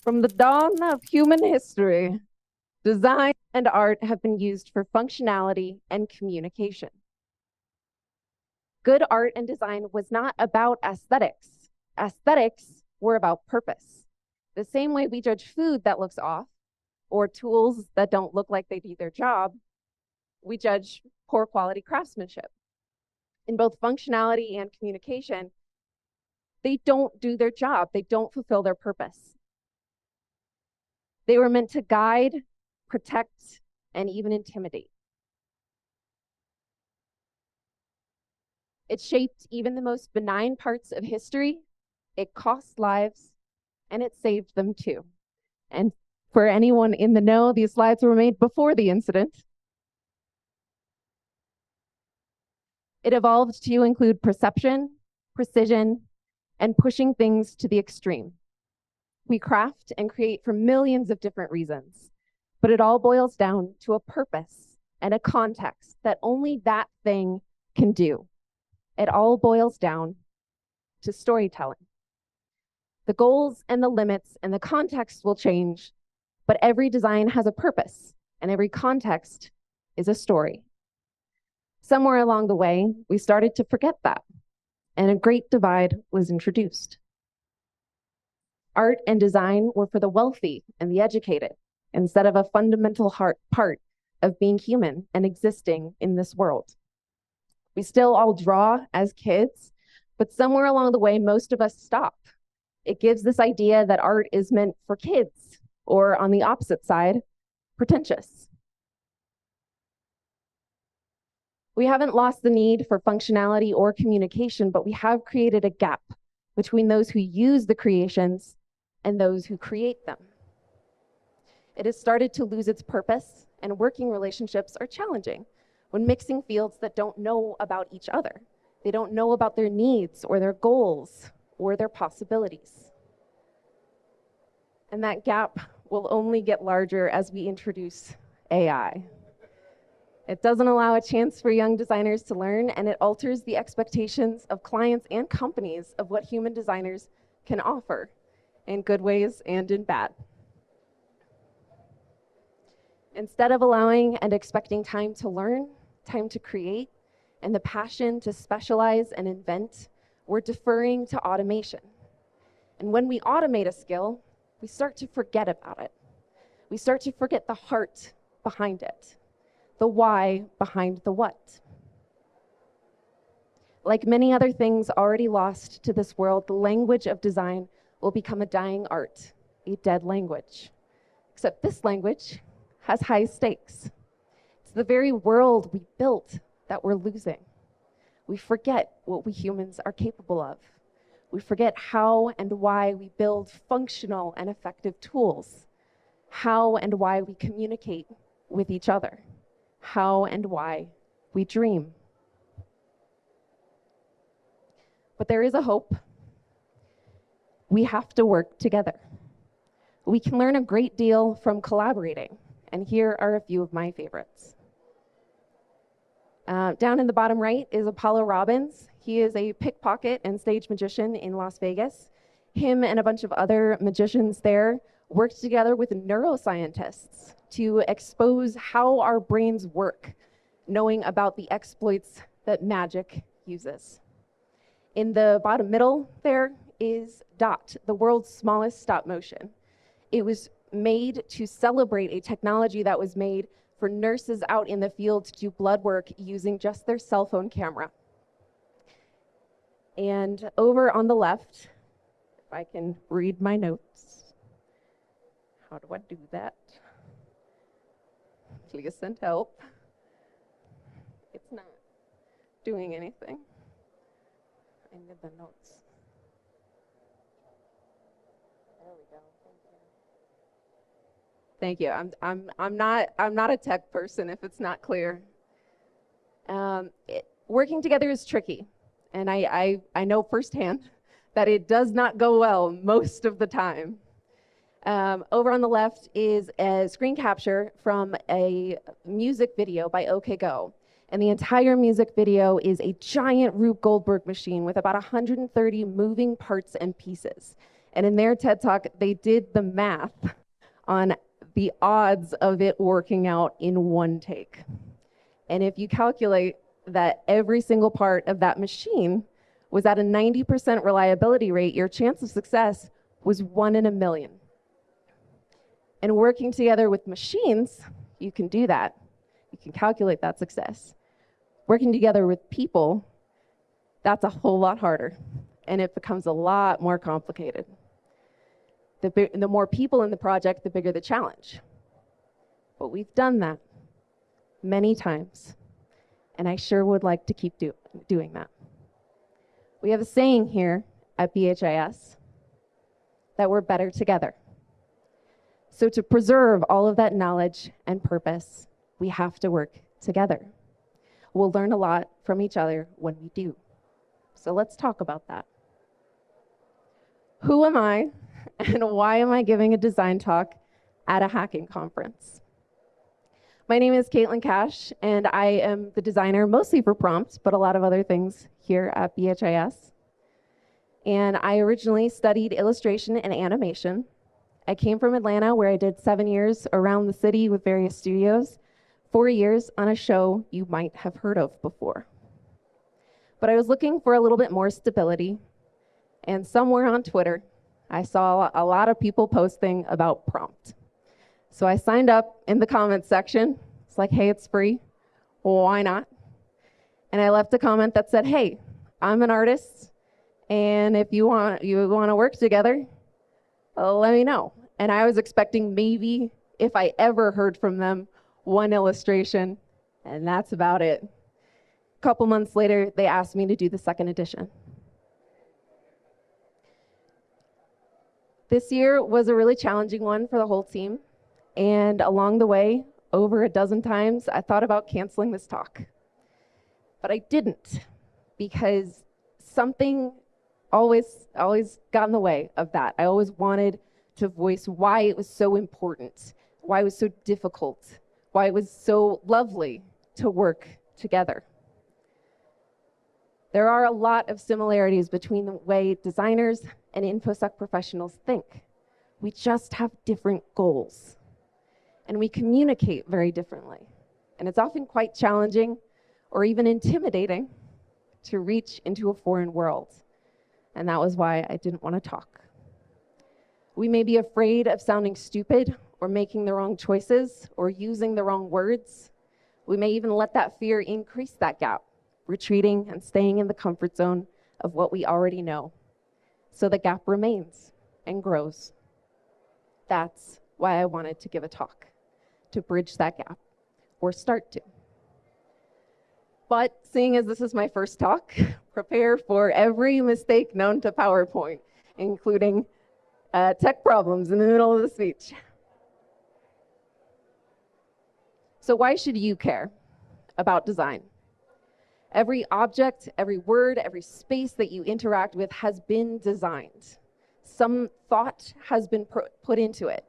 From the dawn of human history, design and art have been used for functionality and communication. Good art and design was not about aesthetics. Aesthetics were about purpose. The same way we judge food that looks off or tools that don't look like they do their job, we judge poor quality craftsmanship. In both functionality and communication, they don't do their job. They don't fulfill their purpose. They were meant to guide, protect, and even intimidate. It shaped even the most benign parts of history. It cost lives, and it saved them too. And for anyone in the know, these slides were made before the incident. It evolved to include perception, precision, and pushing things to the extreme. We craft and create for millions of different reasons, but it all boils down to a purpose and a context that only that thing can do. It all boils down to storytelling. The goals and the limits and the context will change, but every design has a purpose, and every context is a story. Somewhere along the way, we started to forget that, and a great divide was introduced. Art and design were for the wealthy and the educated, instead of a fundamental part of being human and existing in this world. We still all draw as kids, but somewhere along the way, most of us stop. It gives this idea that art is meant for kids, or on the opposite side, pretentious. We haven't lost the need for functionality or communication, but we have created a gap between those who use the creations and those who create them. It has started to lose its purpose, and working relationships are challenging when mixing fields that don't know about each other. They don't know about their needs or their goals or their possibilities. And that gap will only get larger as we introduce AI. It doesn't allow a chance for young designers to learn, and it alters the expectations of clients and companies of what human designers can offer, in good ways and in bad. Instead of allowing and expecting time to learn, time to create, and the passion to specialize and invent, we're deferring to automation. And when we automate a skill, we start to forget about it. We start to forget the heart behind it, the why behind the what. Like many other things already lost to this world, the language of design will become a dying art, a dead language. Except this language has high stakes. It's the very world we built that we're losing. We forget what we humans are capable of. We forget how and why we build functional and effective tools, how and why we communicate with each other, how and why we dream. But there is a hope. We have to work together. We can learn a great deal from collaborating, and here are a few of my favorites. Down in the bottom right is Apollo Robbins. He is a pickpocket and stage magician in Las Vegas. Him and a bunch of other magicians there worked together with neuroscientists to expose how our brains work, knowing about the exploits that magic uses. In the bottom middle there is Dot, the world's smallest stop motion. It was made to celebrate a technology that was made for nurses out in the field to do blood work using just their cell phone camera. And over on the left, if I can read my notes. How do I do that? Please send help. It's not doing anything. I need the notes. There we go. Thank you. I'm not a tech person if it's not clear. Working together is tricky, and I know firsthand that it does not go well most of the time. Over on the left is a screen capture from a music video by OK Go. And the entire music video is a giant Rube Goldberg machine with about 130 moving parts and pieces. And in their TED Talk, they did the math on the odds of it working out in one take. And if you calculate that every single part of that machine was at a 90% reliability rate, your chance of success was 1 in a million. And working together with machines, you can do that. You can calculate that success. Working together with people, that's a whole lot harder. And it becomes a lot more complicated. The more people in the project, the bigger the challenge. But we've done that many times. And I sure would like to keep doing that. We have a saying here at BHIS that we're better together. So to preserve all of that knowledge and purpose, we have to work together. We'll learn a lot from each other when we do. So let's talk about that. Who am I, and why am I giving a design talk at a Hackin conference? My name is Caitlin Cash, and I am the designer mostly for Prompt, but a lot of other things here at BHIS. And I originally studied illustration and animation. I came from Atlanta, where I did 7 years around the city with various studios, 4 years on a show you might have heard of before. But I was looking for a little bit more stability, and somewhere on Twitter, I saw a lot of people posting about Prompt. So I signed up in the comments section. It's like, hey, it's free. Well, why not? And I left a comment that said, hey, I'm an artist, and if you want to work together, let me know. And I was expecting maybe, if I ever heard from them, one illustration, and that's about it. A couple months later, they asked me to do the second edition. This year was a really challenging one for the whole team. And along the way, over a dozen times, I thought about canceling this talk. But I didn't, because something always got in the way of that. I always wanted to voice why it was so important, why it was so difficult, why it was so lovely to work together. There are a lot of similarities between the way designers and Infosec professionals think. We just have different goals. And we communicate very differently. And it's often quite challenging or even intimidating to reach into a foreign world. And that was why I didn't want to talk. We may be afraid of sounding stupid or making the wrong choices or using the wrong words. We may even let that fear increase that gap, retreating and staying in the comfort zone of what we already know. So the gap remains and grows. That's why I wanted to give a talk, to bridge that gap, or start to. But seeing as this is my first talk, prepare for every mistake known to PowerPoint, including tech problems in the middle of the speech. So why should you care about design? Every object, every word, every space that you interact with has been designed. Some thought has been put into it,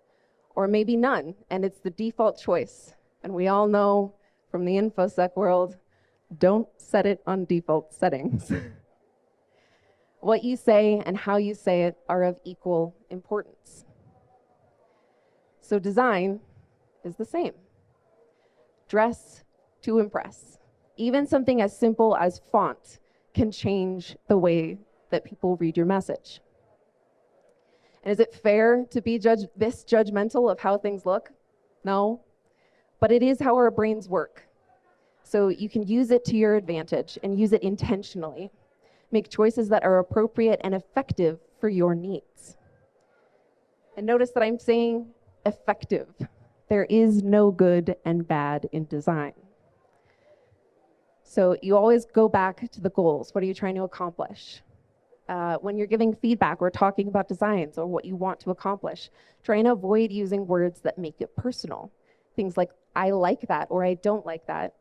or maybe none, and it's the default choice. And we all know from the Infosec world, don't set it on default settings. What you say and how you say it are of equal importance. So design is the same. Dress to impress. Even something as simple as font can change the way that people read your message. And is it fair to be this judgmental of how things look? No, but it is how our brains work. So you can use it to your advantage and use it intentionally. Make choices that are appropriate and effective for your needs. And notice that I'm saying effective. There is no good and bad in design. So you always go back to the goals. What are you trying to accomplish? When you're giving feedback or talking about designs or what you want to accomplish, try and avoid using words that make it personal. Things like, I like that or I don't like that.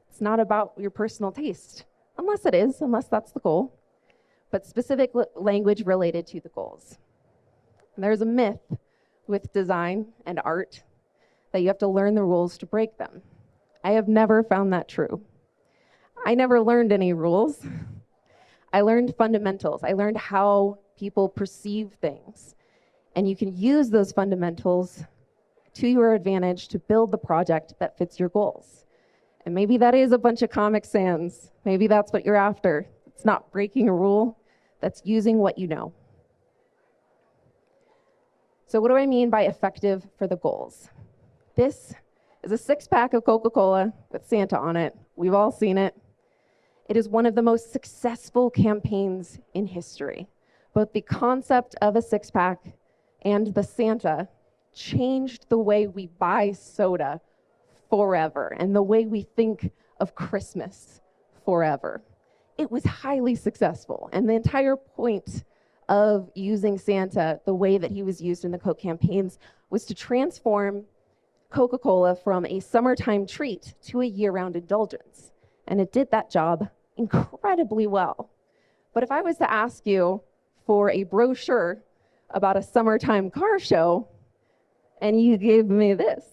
It's not about your personal taste, unless it is, unless that's the goal, but specific language related to the goals. And there's a myth with design and art that you have to learn the rules to break them. I have never found that true. I never learned any rules. I learned fundamentals. I learned how people perceive things. And you can use those fundamentals to your advantage to build the project that fits your goals. And maybe that is a bunch of Comic Sans. Maybe that's what you're after. It's not breaking a rule. That's using what you know. So what do I mean by effective for the goals? This is a 6-pack of Coca-Cola with Santa on it. We've all seen it. It is one of the most successful campaigns in history. Both the concept of a 6-pack and the Santa changed the way we buy soda forever and the way we think of Christmas forever. It was highly successful, and the entire point of using Santa the way that he was used in the Coke campaigns was to transform Coca-Cola from a summertime treat to a year-round indulgence. And it did that job incredibly well. But if I was to ask you for a brochure about a summertime car show, and you gave me this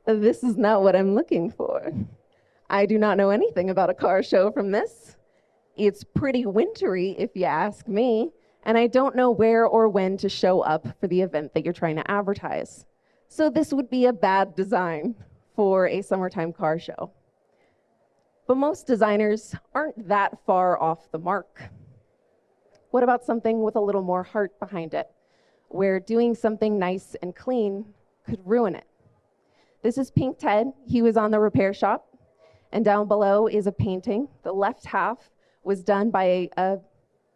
is not what I'm looking for. I do not know anything about a car show from this. It's pretty wintry, if you ask me, and I don't know where or when to show up for the event that you're trying to advertise. So this would be a bad design for a summertime car show. But most designers aren't that far off the mark. What about something with a little more heart behind it, where doing something nice and clean could ruin it? This is Pink Ted. He was on the repair shop, and down below is a painting. The left half was done by a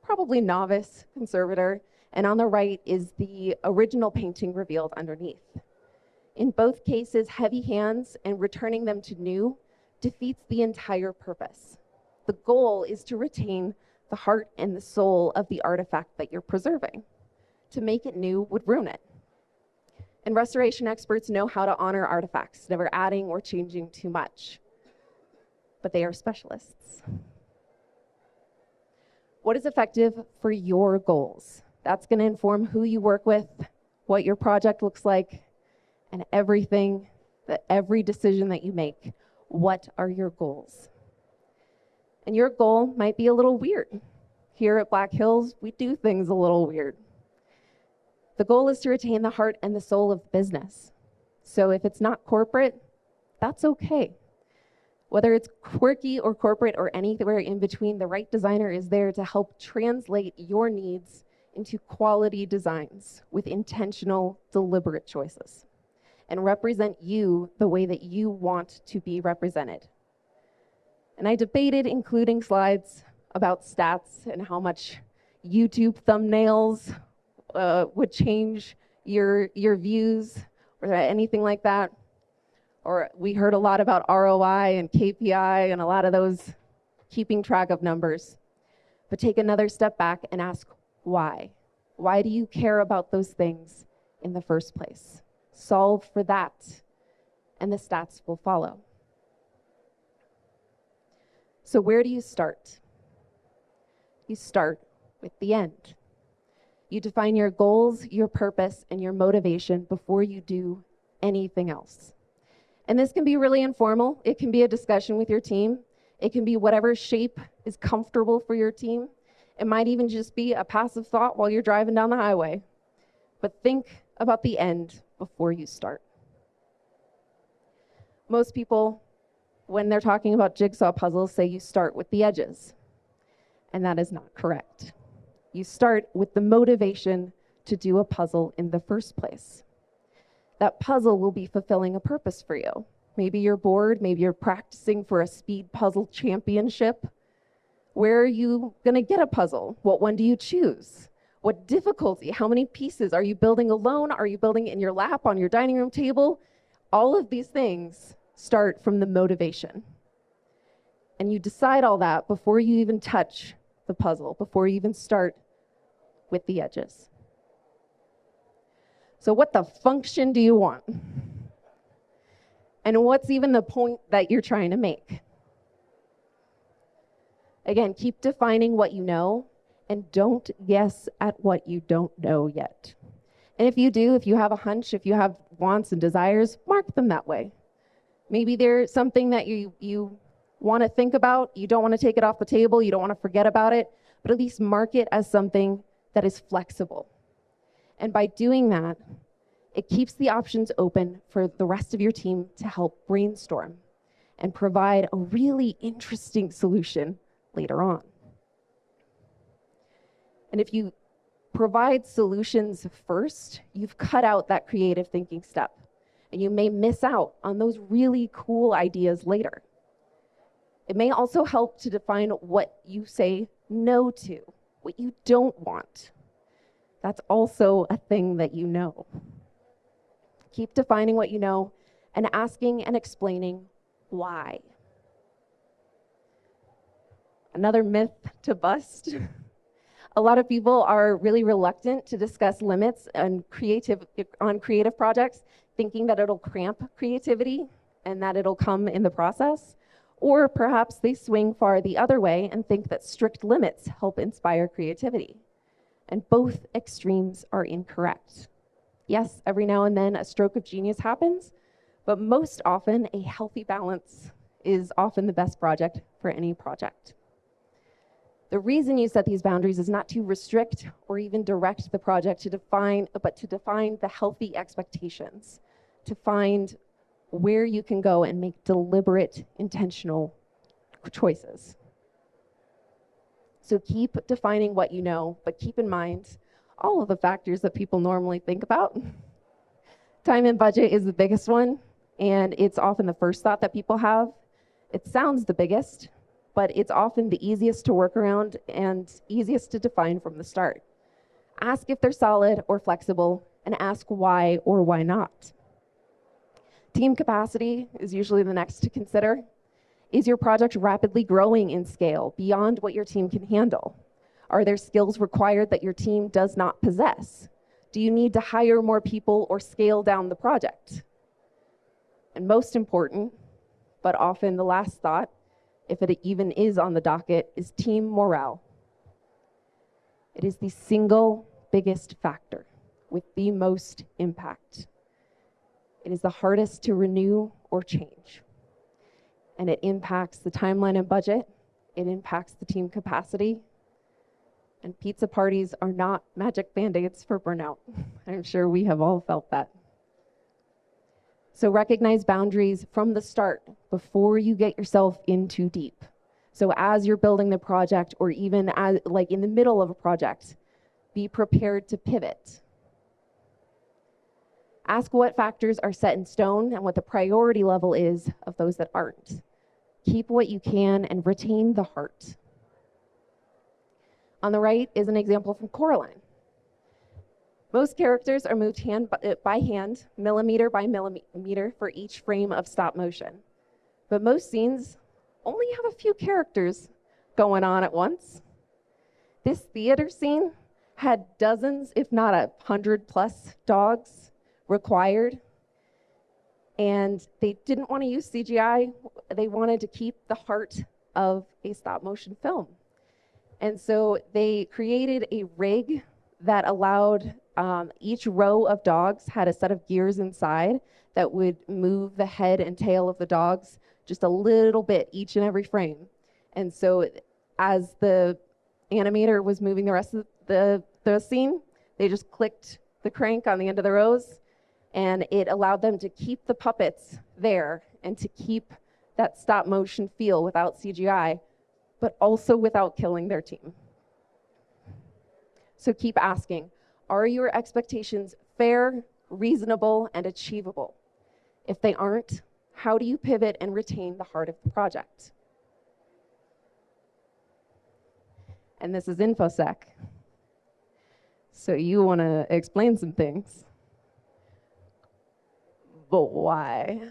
probably novice conservator, and on the right is the original painting revealed underneath. In both cases, heavy hands and returning them to new defeats the entire purpose. The goal is to retain the heart and the soul of the artifact that you're preserving. To make it new would ruin it. And restoration experts know how to honor artifacts, never adding or changing too much. But they are specialists. What is effective for your goals? That's going to inform who you work with, what your project looks like, and every decision that you make. What are your goals? And your goal might be a little weird. Here at Black Hills, we do things a little weird. The goal is to retain the heart and the soul of business. So if it's not corporate, that's okay. Whether it's quirky or corporate or anywhere in between, the right designer is there to help translate your needs into quality designs with intentional, deliberate choices and represent you the way that you want to be represented. And I debated including slides about stats and how much YouTube thumbnails would change your views or anything like that. Or we heard a lot about ROI and KPI and a lot of those keeping track of numbers. But take another step back and ask why. Why do you care about those things in the first place? Solve for that, and the stats will follow. So where do you start? You start with the end. You define your goals, your purpose, and your motivation before you do anything else. And this can be really informal. It can be a discussion with your team. It can be whatever shape is comfortable for your team. It might even just be a passive thought while you're driving down the highway. But think about the end before you start. Most people, when they're talking about jigsaw puzzles, say you start with the edges. And that is not correct. You start with the motivation to do a puzzle in the first place. That puzzle will be fulfilling a purpose for you. Maybe you're bored, maybe you're practicing for a speed puzzle championship. Where are you going to get a puzzle? What one do you choose? What difficulty? How many pieces? Are you building alone? Are you building in your lap, on your dining room table? All of these things start from the motivation. And you decide all that before you even touch the puzzle, before you even start with the edges. So what the function do you want? And what's even the point that you're trying to make? Again, keep defining what you know and don't guess at what you don't know yet. And if you do, if you have a hunch, if you have wants and desires, mark them that way. Maybe there's something that you want to think about. You don't want to take it off the table. You don't want to forget about it, but at least mark it as something that is flexible. And by doing that, it keeps the options open for the rest of your team to help brainstorm and provide a really interesting solution later on. And if you provide solutions first, you've cut out that creative thinking step, and you may miss out on those really cool ideas later. It may also help to define what you say no to, what you don't want. That's also a thing that you know. Keep defining what you know and asking and explaining why. Another myth to bust. A lot of people are really reluctant to discuss limits on creative projects, thinking that it'll cramp creativity and that it'll come in the process. Or perhaps they swing far the other way and think that strict limits help inspire creativity. And both extremes are incorrect. Yes, every now and then a stroke of genius happens, but most often a healthy balance is often the best project for any project. The reason you set these boundaries is not to restrict or even direct the project but to define the healthy expectations, to find where you can go and make deliberate, intentional choices. So keep defining what you know, but keep in mind all of the factors that people normally think about. Time and budget is the biggest one, and it's often the first thought that people have. It sounds the biggest, but it's often the easiest to work around and easiest to define from the start. Ask if they're solid or flexible, and ask why or why not. Team capacity is usually the next to consider. Is your project rapidly growing in scale beyond what your team can handle? Are there skills required that your team does not possess? Do you need to hire more people or scale down the project? And most important, but often the last thought, if it even is on the docket, is team morale. It is the single biggest factor with the most impact. It is the hardest to renew or change. And it impacts the timeline and budget. It impacts the team capacity. And pizza parties are not magic band-aids for burnout. I'm sure we have all felt that. So recognize boundaries from the start before you get yourself in too deep. So as you're building the project, or even as like in the middle of a project, be prepared to pivot. Ask what factors are set in stone and what the priority level is of those that aren't. Keep what you can and retain the heart. On the right is an example from Coraline. Most characters are moved by hand, millimeter by millimeter for each frame of stop motion. But most scenes only have a few characters going on at once. This theater scene had dozens, if not 100+ dogs required. And they didn't want to use CGI. They wanted to keep the heart of a stop motion film. And so they created a rig that allowed each row of dogs had a set of gears inside that would move the head and tail of the dogs just a little bit each and every frame. And so as the animator was moving the rest of the scene, they just clicked the crank on the end of the rows, and it allowed them to keep the puppets there and to keep that stop motion feel without CGI, but also without killing their team. So keep asking, are your expectations fair, reasonable, and achievable? If they aren't, how do you pivot and retain the heart of the project? And this is Infosec. So you want to explain some things. But why?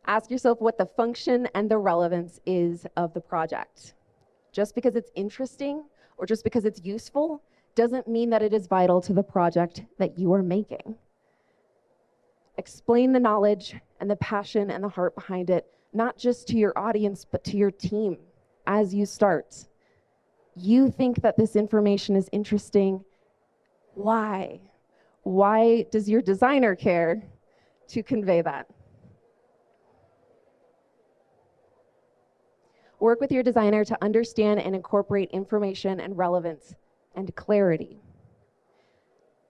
Ask yourself what the function and the relevance is of the project. Just because it's interesting or just because it's useful doesn't mean that it is vital to the project that you are making. Explain the knowledge and the passion and the heart behind it, not just to your audience, but to your team as you start. You think that this information is interesting. Why? Why does your designer care to convey that? Work with your designer to understand and incorporate information and relevance and clarity.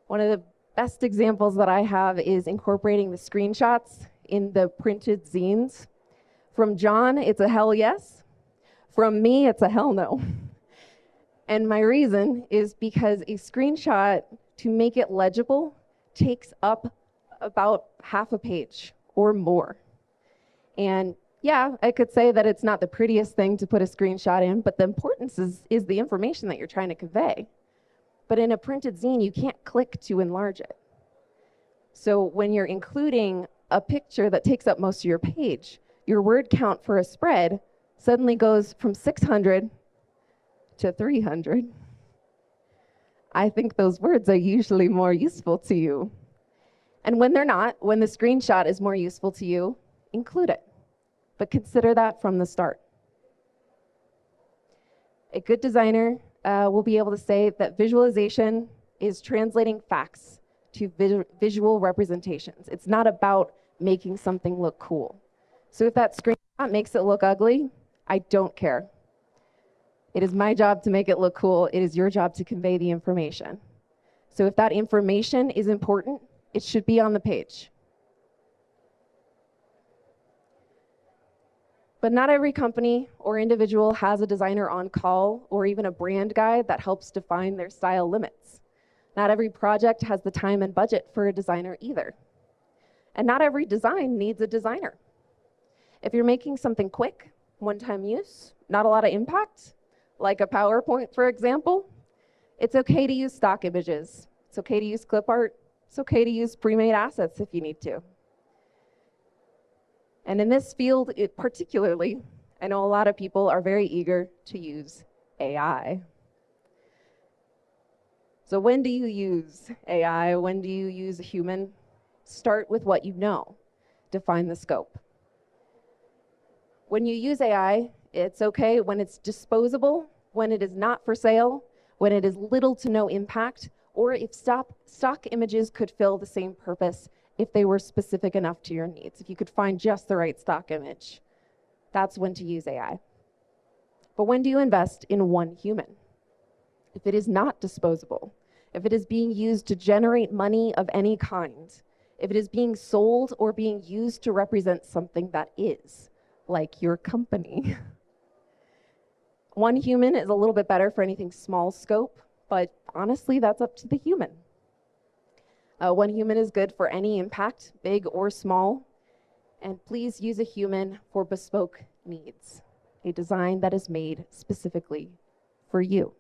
One of the best examples that I have is incorporating the screenshots in the printed zines. From John, it's a hell yes. From me, it's a hell no. And my reason is because a screenshot, to make it legible, takes up about half a page or more. And yeah, I could say that it's not the prettiest thing to put a screenshot in, but the importance is the information that you're trying to convey. But in a printed zine, you can't click to enlarge it. So when you're including a picture that takes up most of your page, your word count for a spread suddenly goes from 600 to 300. I think those words are usually more useful to you. And when they're not, when the screenshot is more useful to you, include it. But consider that from the start. A good designer will be able to say that visualization is translating facts to visual representations. It's not about making something look cool. So if that screenshot makes it look ugly, I don't care. It is my job to make it look cool. It is your job to convey the information. So if that information is important, it should be on the page. But not every company or individual has a designer on call or even a brand guide that helps define their style limits. Not every project has the time and budget for a designer either. And not every design needs a designer. If you're making something quick, one-time use, not a lot of impact, like a PowerPoint, for example, it's okay to use stock images. It's okay to use clip art. It's okay to use pre-made assets if you need to. And in this field, particularly, I know a lot of people are very eager to use AI. So when do you use AI? When do you use a human? Start with what you know. Define the scope. When you use AI, it's okay when it's disposable, when it is not for sale, when it is little to no impact, or if stock images could fill the same purpose if they were specific enough to your needs. If you could find just the right stock image, that's when to use AI. But when do you invest in one human? If it is not disposable, if it is being used to generate money of any kind, if it is being sold or being used to represent something that is, like your company. One human is a little bit better for anything small scope, but honestly, that's up to the human. One human is good for any impact, big or small, and please use a human for bespoke needs, a design that is made specifically for you.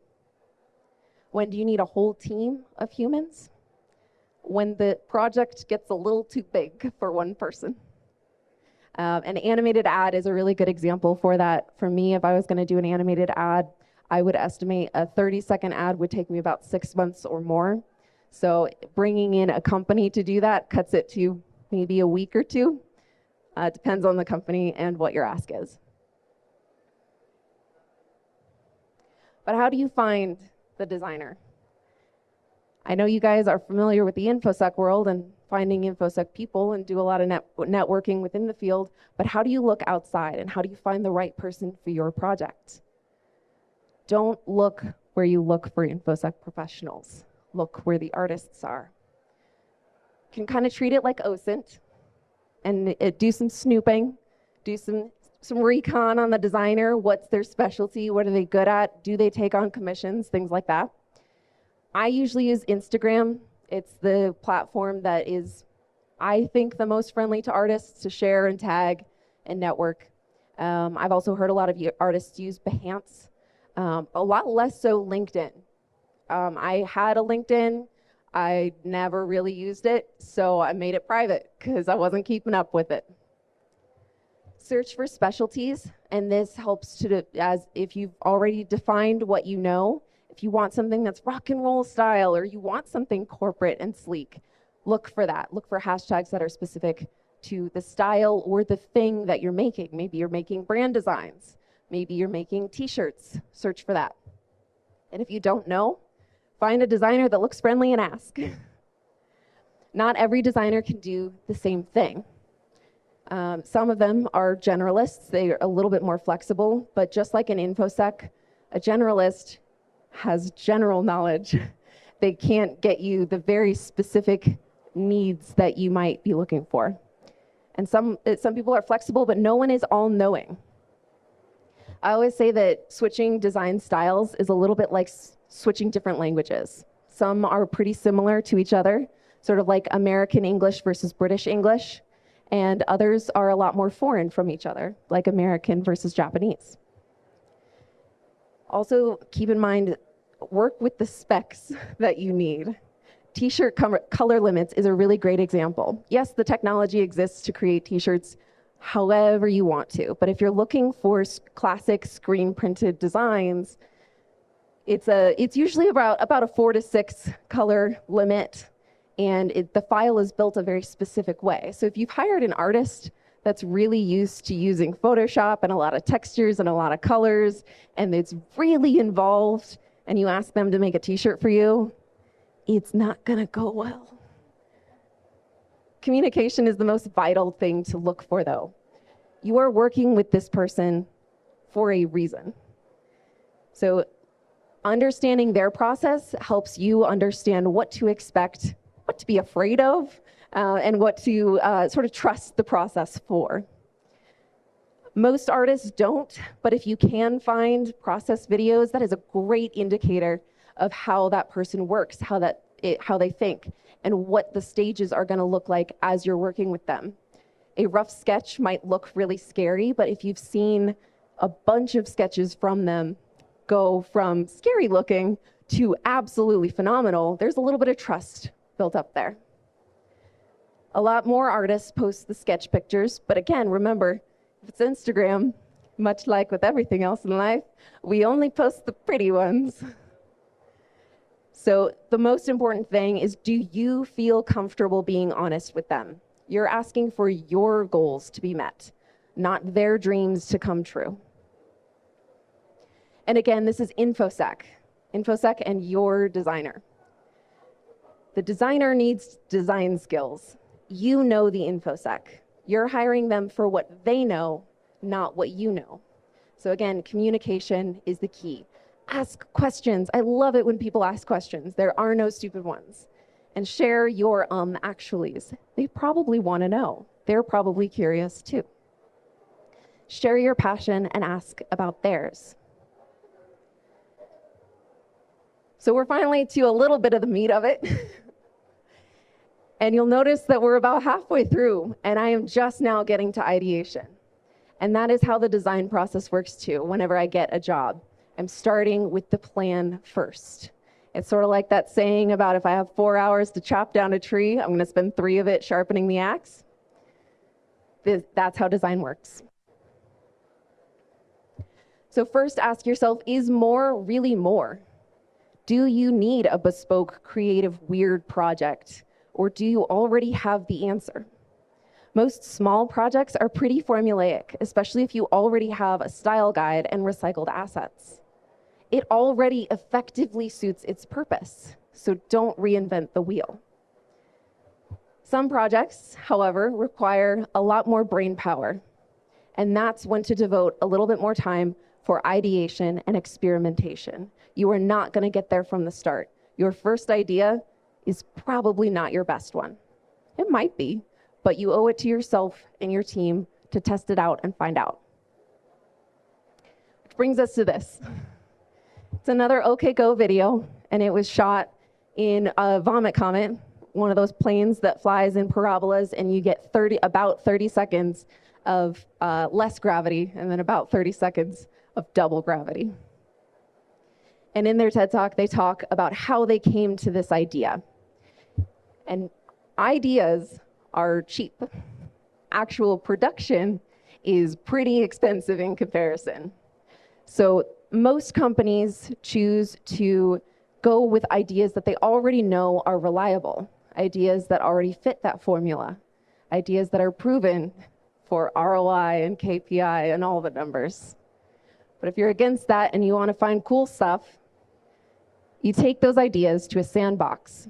When do you need a whole team of humans? When the project gets a little too big for one person. An animated ad is a really good example for that. For me, if I was going to do an animated ad, I would estimate a 30-second ad would take me about 6 months or more. So bringing in a company to do that cuts it to maybe a week or two. Depends on the company and what your ask is. But how do you find the designer? I know you guys are familiar with the Infosec world and finding Infosec people and do a lot of networking within the field, but how do you look outside and how do you find the right person for your project? Don't look where you look for Infosec professionals. Look where the artists are. You can kind of treat it like OSINT and do some snooping, do some recon on the designer. What's their specialty? What are they good at? Do they take on commissions? Things like that. I usually use Instagram. It's the platform that is, I think, the most friendly to artists to share and tag and network. I've also heard a lot of artists use Behance, a lot less so LinkedIn. I had a LinkedIn. I never really used it, so I made it private because I wasn't keeping up with it. Search for specialties, and this helps to, as if you've already defined what you know, if you want something that's rock and roll style or you want something corporate and sleek, look for that. Look for hashtags that are specific to the style or the thing that you're making. Maybe you're making brand designs. Maybe you're making t-shirts. Search for that. And if you don't know, find a designer that looks friendly and ask. Not every designer can do the same thing. Some of them are generalists. They are a little bit more flexible, but just like in Infosec, a generalist has general knowledge. They can't get you the very specific needs that you might be looking for. And some people are flexible, but no one is all-knowing. I always say that switching design styles is a little bit like switching different languages. Some are pretty similar to each other, sort of like American English versus British English, and others are a lot more foreign from each other, like American versus Japanese. Also, keep in mind, work with the specs that you need. T-shirt color limits is a really great example. Yes, the technology exists to create t-shirts however you want to, but if you're looking for classic screen printed designs, it's usually about a 4 to 6 color limit, and the file is built a very specific way. So if you've hired an artist that's really used to using Photoshop and a lot of textures and a lot of colors, and it's really involved, and you ask them to make a t-shirt for you, it's not gonna go well. Communication is the most vital thing to look for, though. You are working with this person for a reason. So understanding their process helps you understand what to expect, what to be afraid of, and what to sort of trust the process for. Most artists don't, but if you can find process videos, that is a great indicator of how that person works, how they think, and what the stages are gonna look like as you're working with them. A rough sketch might look really scary, but if you've seen a bunch of sketches from them go from scary looking to absolutely phenomenal, there's a little bit of trust built up there. A lot more artists post the sketch pictures, but again, remember, if it's Instagram, much like with everything else in life, we only post the pretty ones. So the most important thing is, do you feel comfortable being honest with them? You're asking for your goals to be met, not their dreams to come true. And again, this is Infosec and your designer. The designer needs design skills. You know the Infosec. You're hiring them for what they know, not what you know. So again, communication is the key. Ask questions. I love it when people ask questions. There are no stupid ones. And share your actuallys. They probably want to know. They're probably curious too. Share your passion and ask about theirs. So we're finally to a little bit of the meat of it. And you'll notice that we're about halfway through, and I am just now getting to ideation. And that is how the design process works too. Whenever I get a job, I'm starting with the plan first. It's sort of like that saying about if I have 4 hours to chop down a tree, I'm going to spend 3 of it sharpening the axe. That's how design works. So first ask yourself, is more really more? Do you need a bespoke, creative, weird project? Or do you already have the answer? Most small projects are pretty formulaic, especially if you already have a style guide and recycled assets. It already effectively suits its purpose, so don't reinvent the wheel. Some projects, however, require a lot more brain power, and that's when to devote a little bit more time for ideation and experimentation. You are not going to get there from the start. Your first idea is probably not your best one. It might be, but you owe it to yourself and your team to test it out and find out. Which brings us to this. It's another OK Go video, and it was shot in a Vomit Comet, one of those planes that flies in parabolas, and you get about 30 seconds of less gravity, and then about 30 seconds of double gravity. And in their TED Talk, they talk about how they came to this idea. And ideas are cheap. Actual production is pretty expensive in comparison. So most companies choose to go with ideas that they already know are reliable, ideas that already fit that formula, ideas that are proven for ROI and KPI and all the numbers. But if you're against that and you want to find cool stuff, you take those ideas to a sandbox.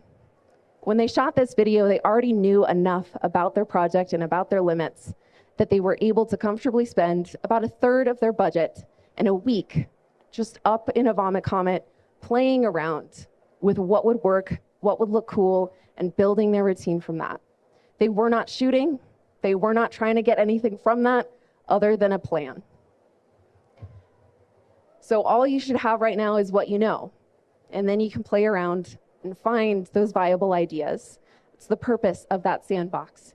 When they shot this video, they already knew enough about their project and about their limits that they were able to comfortably spend about a third of their budget in a week just up in a Vomit Comet, playing around with what would work, what would look cool, and building their routine from that. They were not shooting. They were not trying to get anything from that other than a plan. So all you should have right now is what you know, and then you can play around and find those viable ideas. It's the purpose of that sandbox,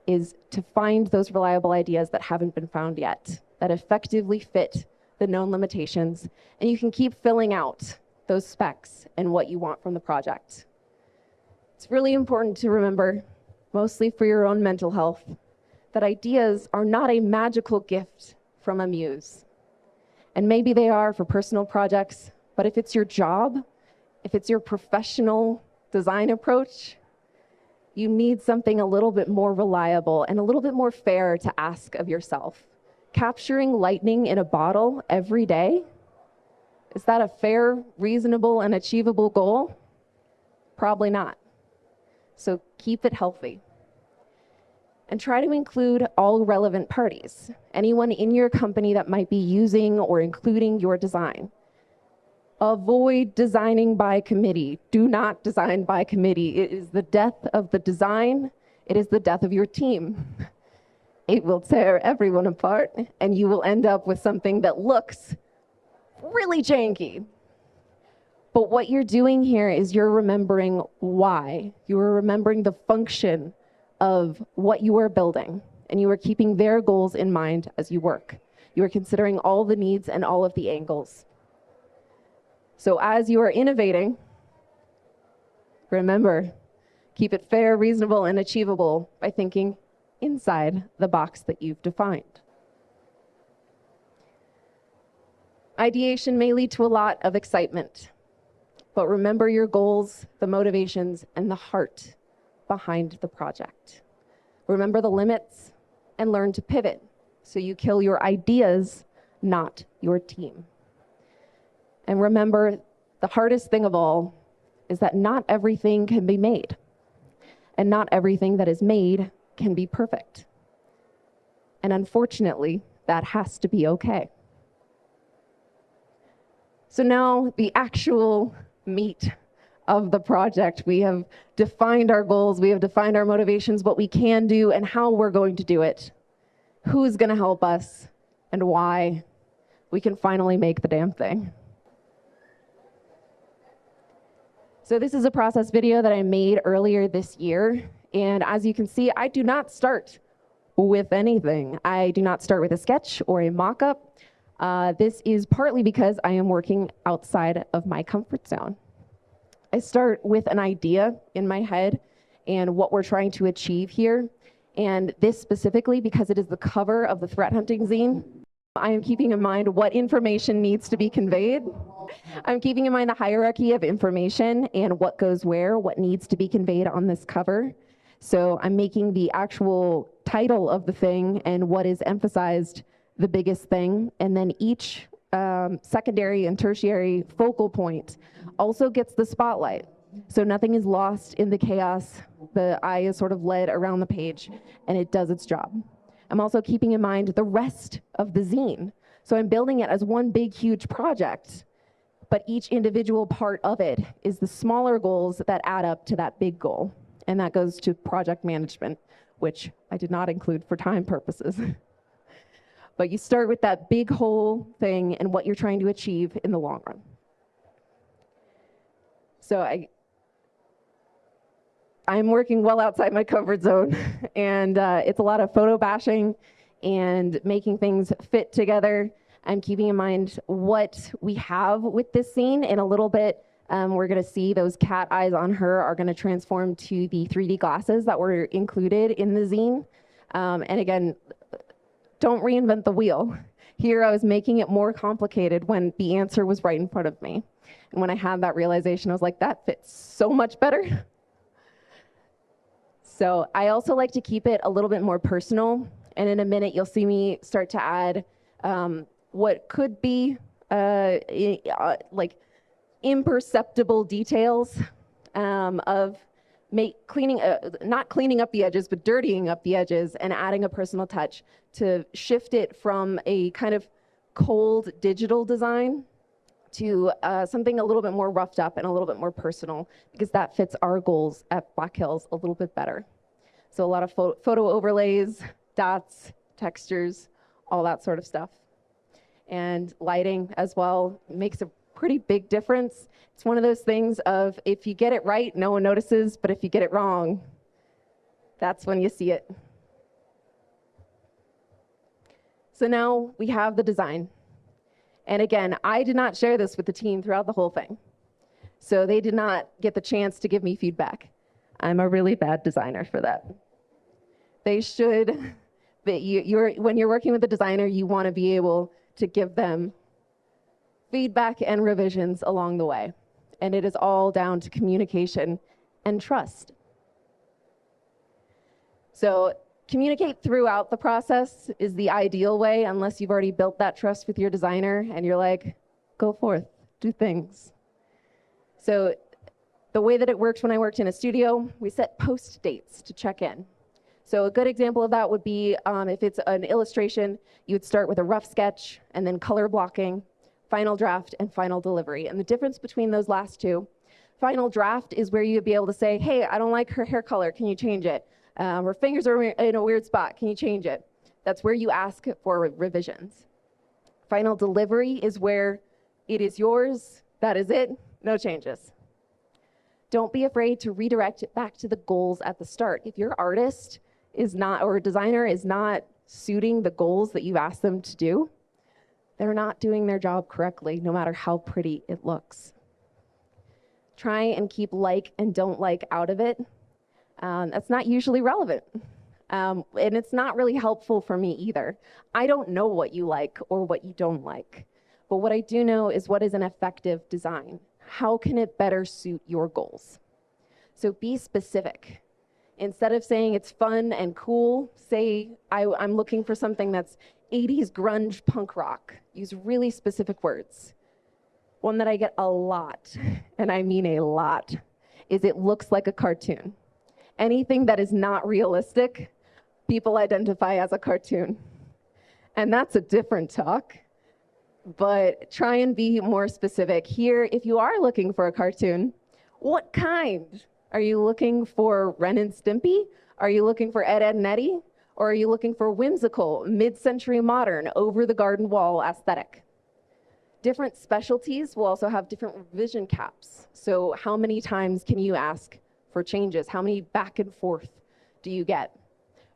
is to find those reliable ideas that haven't been found yet, that effectively fit the known limitations, and you can keep filling out those specs and what you want from the project. It's really important to remember, mostly for your own mental health, that ideas are not a magical gift from a muse. And maybe they are for personal projects, but if it's your job, if it's your professional design approach, you need something a little bit more reliable and a little bit more fair to ask of yourself. Capturing lightning in a bottle every day, is that a fair, reasonable, and achievable goal? Probably not. So keep it healthy. And try to include all relevant parties, anyone in your company that might be using or including your design. Avoid designing by committee. Do not design by committee. It is the death of the design. It is the death of your team. It will tear everyone apart, and you will end up with something that looks really janky. But what you're doing here is you're remembering why. You are remembering the function of what you are building, and you are keeping their goals in mind as you work. You are considering all the needs and all of the angles. So as you are innovating, remember, keep it fair, reasonable, and achievable by thinking inside the box that you've defined. Ideation may lead to a lot of excitement, but remember your goals, the motivations, and the heart behind the project. Remember the limits and learn to pivot so you kill your ideas, not your team. And remember, the hardest thing of all is that not everything can be made, and not everything that is made can be perfect. And unfortunately, that has to be okay. So now the actual meat of the project. We have defined our goals, we have defined our motivations, what we can do and how we're going to do it. Who's gonna help us and why. We can finally make the damn thing. So this is a process video that I made earlier this year. And as you can see, I do not start with anything. I do not start with a sketch or a mock-up. This is partly because I am working outside of my comfort zone. I start with an idea in my head and what we're trying to achieve here. And this specifically because it is the cover of the threat hunting zine. I am keeping in mind what information needs to be conveyed. I'm keeping in mind the hierarchy of information and what goes where, what needs to be conveyed on this cover. So I'm making the actual title of the thing and what is emphasized the biggest thing, and then each secondary and tertiary focal point also gets the spotlight. So nothing is lost in the chaos. The eye is sort of led around the page, and it does its job. I'm also keeping in mind the rest of the zine. So I'm building it as one big, huge project, but each individual part of it is the smaller goals that add up to that big goal. And that goes to project management, which I did not include for time purposes. But you start with that big whole thing and what you're trying to achieve in the long run. So I'm working well outside my comfort zone, and it's a lot of photo bashing and making things fit together. I'm keeping in mind what we have with this scene. In a little bit, we're gonna see those cat eyes on her are gonna transform to the 3D glasses that were included in the zine. And again, don't reinvent the wheel. Here I was making it more complicated when the answer was right in front of me. And when I had that realization, I was like, that fits so much better. So I also like to keep it a little bit more personal. And in a minute, you'll see me start to add what could be like imperceptible details of not cleaning up the edges, but dirtying up the edges and adding a personal touch to shift it from a kind of cold digital design to something a little bit more roughed up and a little bit more personal, because that fits our goals at Black Hills a little bit better. So a lot of photo overlays, dots, textures, all that sort of stuff. And lighting as well makes a pretty big difference. It's one of those things of, if you get it right, no one notices, but if you get it wrong, that's when you see it. So now we have the design. And again, I did not share this with the team throughout the whole thing. So they did not get the chance to give me feedback. I'm a really bad designer for that. They should, but when you're working with a designer, you want to be able to give them feedback and revisions along the way. And it is all down to communication and trust. So communicate throughout the process is the ideal way, unless you've already built that trust with your designer and you're like, go forth, do things. So the way that it works when I worked in a studio, we set post dates to check in. So a good example of that would be if it's an illustration, you would start with a rough sketch and then color blocking, final draft, and final delivery. And the difference between those last two, final draft is where you'd be able to say, hey, I don't like her hair color, can you change it? Her fingers are in a weird spot, can you change it? That's where you ask for revisions. Final delivery is where it is yours, that is it, no changes. Don't be afraid to redirect it back to the goals at the start. If your artist is not, or a designer is not suiting the goals that you've asked them to do, they're not doing their job correctly, no matter how pretty it looks. Try and keep like and don't like out of it. That's not usually relevant. And it's not really helpful for me either. I don't know what you like or what you don't like. But what I do know is what is an effective design. How can it better suit your goals? So be specific. Instead of saying it's fun and cool, say I'm looking for something that's 80s grunge punk rock. Use really specific words. One that I get a lot, and I mean a lot, is it looks like a cartoon. Anything that is not realistic, people identify as a cartoon. And that's a different talk. But try and be more specific. Here, if you are looking for a cartoon, what kind? Are you looking for Ren and Stimpy? Are you looking for Ed, Edd n Eddy? Or are you looking for whimsical, mid-century modern, over-the-garden wall aesthetic? Different specialties will also have different revision caps. So how many times can you ask for changes? How many back and forth do you get?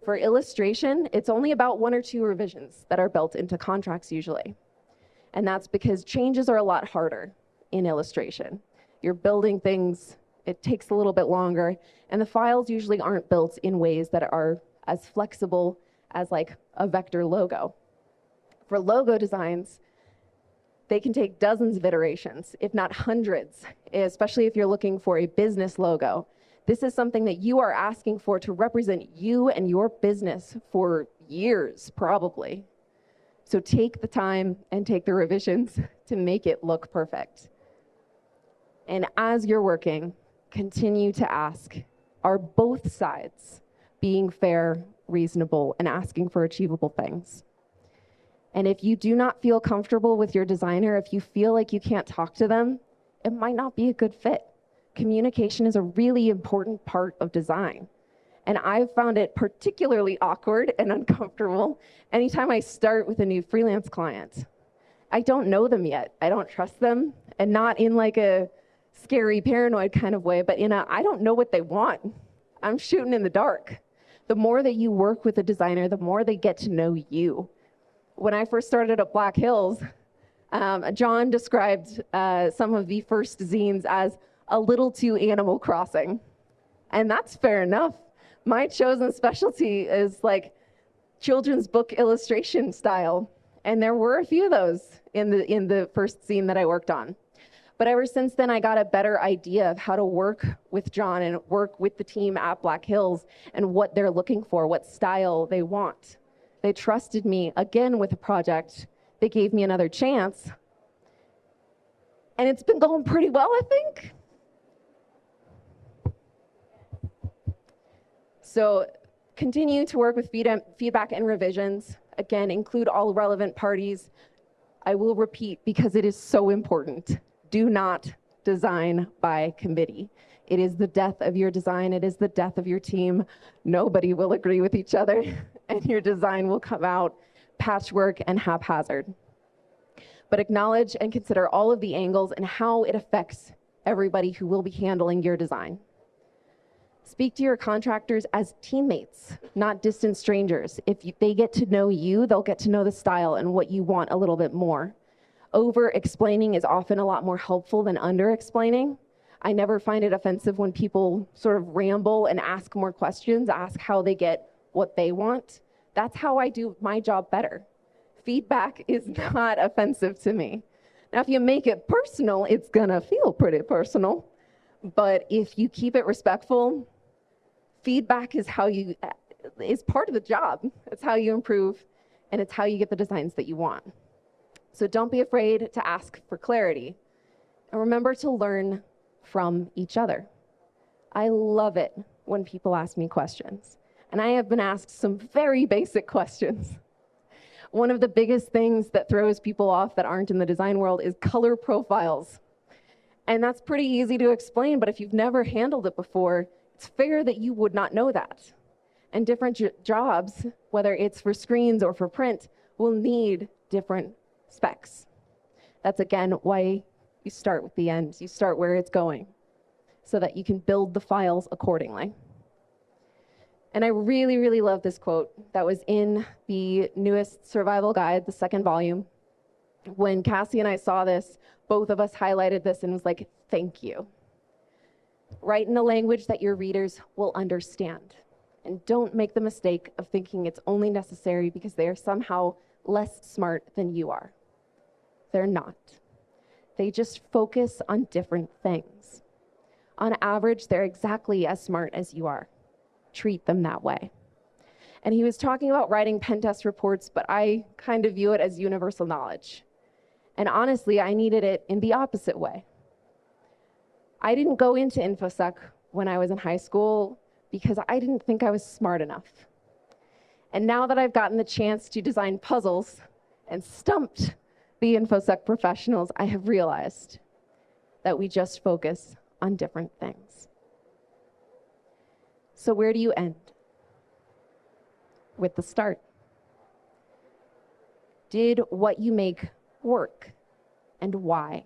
For illustration, it's only about 1 or 2 revisions that are built into contracts usually. And that's because changes are a lot harder in illustration. You're building things, it takes a little bit longer, and the files usually aren't built in ways that are as flexible as like a vector logo. For logo designs, they can take dozens of iterations, if not hundreds, especially if you're looking for a business logo. This is something that you are asking for to represent you and your business for years, probably. So take the time and take the revisions to make it look perfect. And as you're working, continue to ask, are both sides being fair, reasonable, and asking for achievable things? And if you do not feel comfortable with your designer, if you feel like you can't talk to them, it might not be a good fit. Communication is a really important part of design. And I've found it particularly awkward and uncomfortable anytime I start with a new freelance client. I don't know them yet. I don't trust them, and not in like a scary, paranoid kind of way, but in a, I don't know what they want. I'm shooting in the dark. The more that you work with a designer, the more they get to know you. When I first started at Black Hills, John described some of the first zines as a little too Animal Crossing. And that's fair enough. My chosen specialty is like children's book illustration style. And there were a few of those in the first zine that I worked on. But ever since then, I got a better idea of how to work with John and work with the team at Black Hills and what they're looking for, what style they want. They trusted me again with a project. They gave me another chance. And it's been going pretty well, I think. So continue to work with feedback and revisions. Again, include all relevant parties. I will repeat because it is so important. Do not design by committee. It is the death of your design. It is the death of your team. Nobody will agree with each other, and your design will come out patchwork and haphazard. But acknowledge and consider all of the angles and how it affects everybody who will be handling your design. Speak to your contractors as teammates, not distant strangers. If they get to know you, they'll get to know the style and what you want a little bit more. Over-explaining is often a lot more helpful than under-explaining. I never find it offensive when people sort of ramble and ask more questions, ask how they get what they want. That's how I do my job better. Feedback is not offensive to me. Now, if you make it personal, it's gonna feel pretty personal. But if you keep it respectful, feedback is part of the job. It's how you improve, and it's how you get the designs that you want. So don't be afraid to ask for clarity. And remember to learn from each other. I love it when people ask me questions. And I have been asked some very basic questions. One of the biggest things that throws people off that aren't in the design world is color profiles. And that's pretty easy to explain, but if you've never handled it before, it's fair that you would not know that. And different jobs, whether it's for screens or for print, will need different specs. That's again why you start with the end. You start where it's going so that you can build the files accordingly. And I really, really love this quote that was in the newest survival guide, the second volume. When Cassie and I saw this, both of us highlighted this and was like, thank you. Write in a language that your readers will understand. And don't make the mistake of thinking it's only necessary because they are somehow less smart than you are. They're not. They just focus on different things. On average, they're exactly as smart as you are. Treat them that way. And he was talking about writing pen test reports, but I kind of view it as universal knowledge. And honestly, I needed it in the opposite way. I didn't go into Infosec when I was in high school because I didn't think I was smart enough. And now that I've gotten the chance to design puzzles and stumped the Infosec professionals, I have realized that we just focus on different things. So where do you end? With the start. Did what you make work, and why?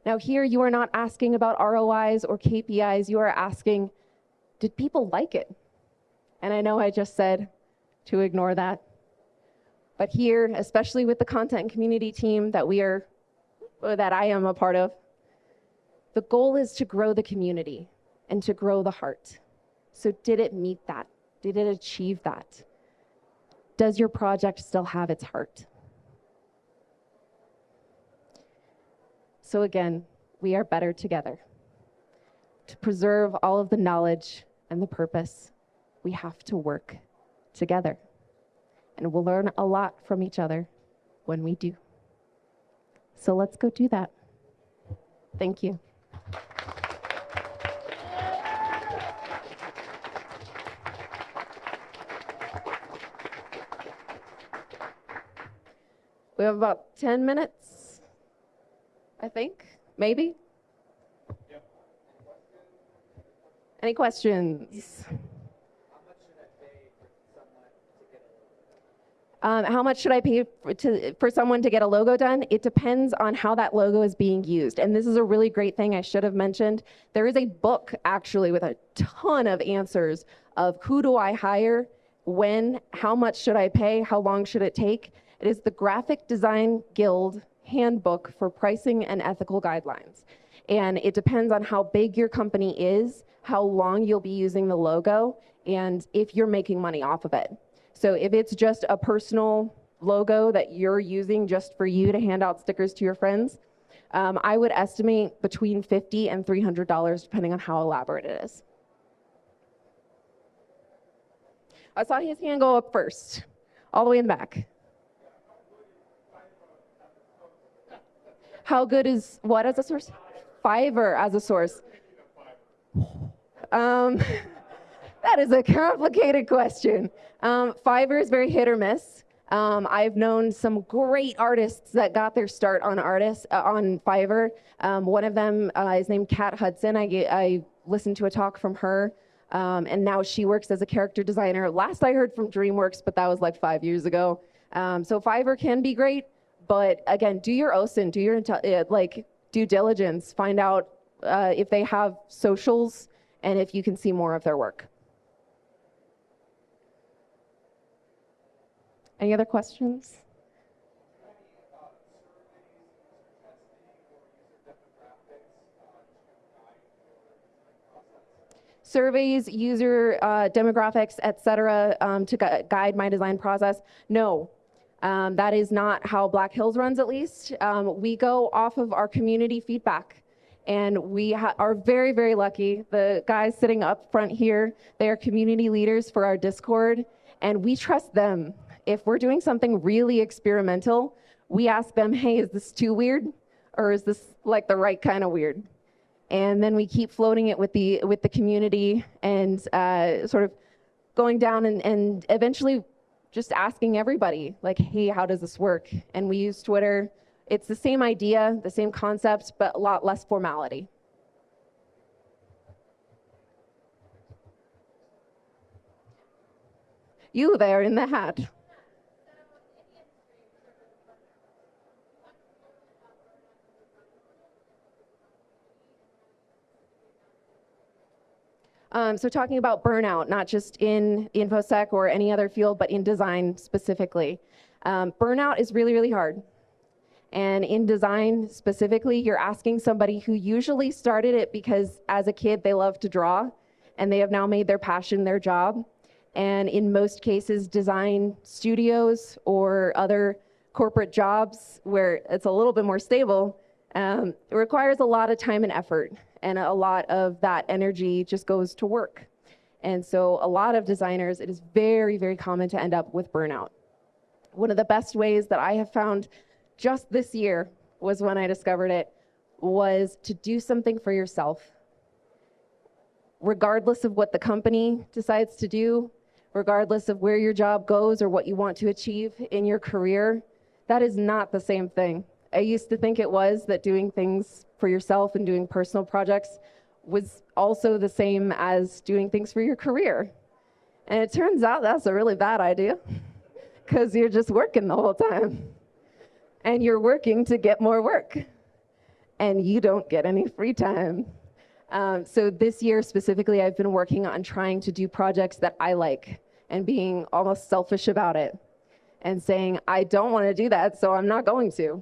Now here you are not asking about ROIs or KPIs, you are asking, did people like it? And I know I just said to ignore that. But here, especially with the content and community team that I am a part of, the goal is to grow the community and to grow the heart. So did it meet that? Did it achieve that? Does your project still have its heart? So again, we are better together. To preserve all of the knowledge and the purpose, we have to work together. And we'll learn a lot from each other when we do. So let's go do that. Thank you. We have about 10 minutes, I think, maybe. Yep. Any questions? How much should I pay for someone to get a logo done? It depends on how that logo is being used. And this is a really great thing I should have mentioned. There is a book actually with a ton of answers of who do I hire, when, how much should I pay, how long should it take. It is the Graphic Design Guild Handbook for Pricing and Ethical Guidelines. And it depends on how big your company is, how long you'll be using the logo, and if you're making money off of it. So if it's just a personal logo that you're using just for you to hand out stickers to your friends, I would estimate between $50 and $300 depending on how elaborate it is. I saw his hand go up first, all the way in the back. How good is what as a source? Fiverr as a source. That is a complicated question. Fiverr is very hit or miss. I've known some great artists that got their start on on Fiverr. One of them is named Kat Hudson. I listened to a talk from her, and now she works as a character designer. Last I heard from DreamWorks, but that was like 5 years ago. So Fiverr can be great, but again, do your OSINT, do your due diligence, find out if they have socials and if you can see more of their work. Any other questions? Surveys, user demographics, etc., to guide my design process? No, that is not how Black Hills runs, at least. We go off of our community feedback. And we are very, very lucky. The guys sitting up front here, they are community leaders for our Discord, and we trust them. If we're doing something really experimental, we ask them, hey, is this too weird? Or is this like the right kind of weird? And then we keep floating it with the community and sort of going down and eventually just asking everybody, like, hey, how does this work? And we use Twitter. It's the same idea, the same concept, but a lot less formality. You there in the hat. So talking about burnout, not just in Infosec or any other field, but in design specifically. Burnout is really, really hard. And in design specifically, you're asking somebody who usually started it because as a kid they loved to draw, and they have now made their passion their job. And in most cases, design studios or other corporate jobs where it's a little bit more stable, it requires a lot of time and effort, and a lot of that energy just goes to work. And so a lot of designers, it is very, very common to end up with burnout. One of the best ways that I have found just this year was when I discovered it, was to do something for yourself. Regardless of what the company decides to do, regardless of where your job goes or what you want to achieve in your career, that is not the same thing. I used to think it was, that doing things for yourself and doing personal projects was also the same as doing things for your career. And it turns out that's a really bad idea, because you're just working the whole time. And you're working to get more work. And you don't get any free time. So this year specifically, I've been working on trying to do projects that I like and being almost selfish about it and saying, I don't want to do that, so I'm not going to.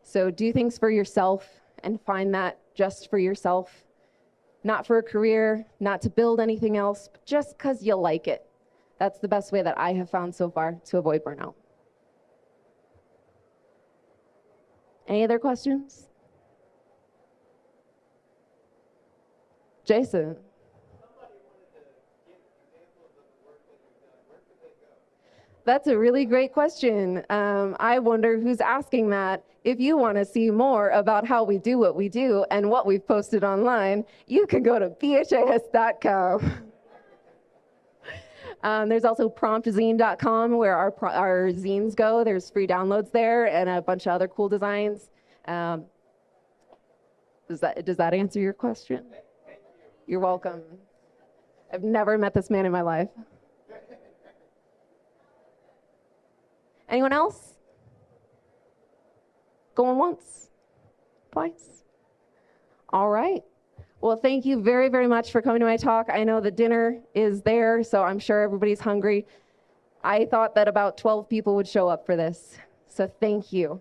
So do things for yourself and find that just for yourself, not for a career, not to build anything else, but just because you like it. That's the best way that I have found so far to avoid burnout. Any other questions? Jason. That's a really great question. I wonder who's asking that. If you want to see more about how we do what we do and what we've posted online, you can go to bhas.com. There's also promptzine.com where our zines go. There's free downloads there and a bunch of other cool designs. Does that answer your question? You're welcome. I've never met this man in my life. Anyone else? Going once? Twice? All right. Well, thank you very, very much for coming to my talk. I know the dinner is there, so I'm sure everybody's hungry. I thought that about 12 people would show up for this, so thank you.